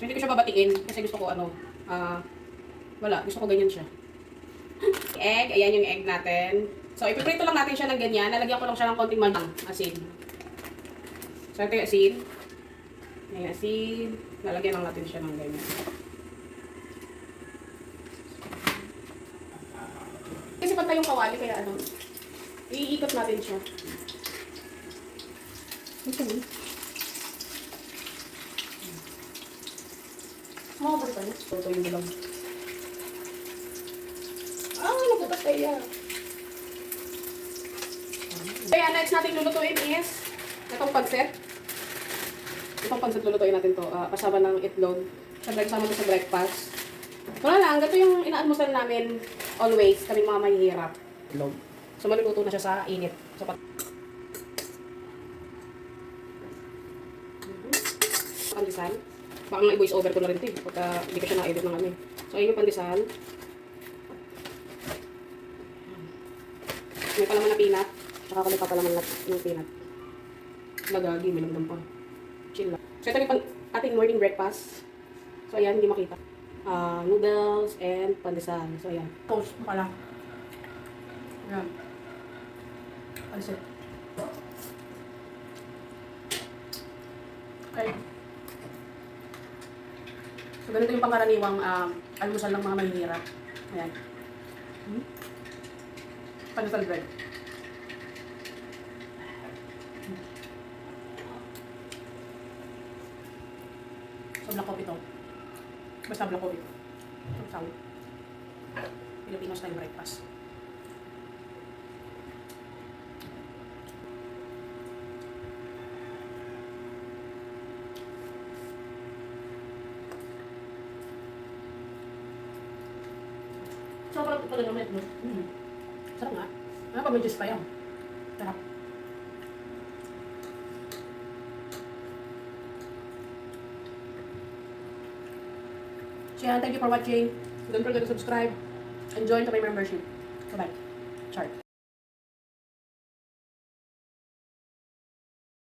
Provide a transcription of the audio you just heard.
So, hindi ko siya babatiin kasi gusto ko wala. Gusto ko ganyan siya. Egg. Ayan yung egg natin. So, ipiprito lang natin siya ng ganyan. Nalagyan ko lang siya ng konting asin. So, ito yung asin. Ayan, asin. Lalagyan lang natin siya ng ganyan. Kasi pantay yung kawali, kaya iikot natin siya. Ito yun. Ba ito? Ito yung dilaw. Naputas kaya. Kaya next natin lulutuin is itong pansit. Itong pansit lulutuin natin to. Kasama ng itlog. Siyempre kasama to sa breakfast. Wala lang. Ganito yung inaalmusal namin always. Kaming mga mahihirap. Itlog. So maluluto na siya sa init. So, pandesal. Baka nga i-voice over ko na rin ito eh. Pagka hindi ko siya na-edit ng So, ayun yung pandesal. May palaman na peanut. Tsaka kami papalaman ng peanut. Lagagi, may lamdam pa. Chill lang. So, ito yung ating morning breakfast. So, ayan, hindi makita. Noodles and pandesal. So, ayan. Toast mo pala. Ayan. Pansit. Okay. So, ganito yung pangkaraniwang almusal ng mga mahihirap. Ayan. Pandesal bread. So, black coffee to. Basta black coffee. So, sawit. Filipino style breakfast. So, parang pala naman ito. Sarap nga. Pa may juice pa yan. Sarap. So yan, thank you for watching. Don't forget to subscribe and join to my membership. Bye-bye. Chart.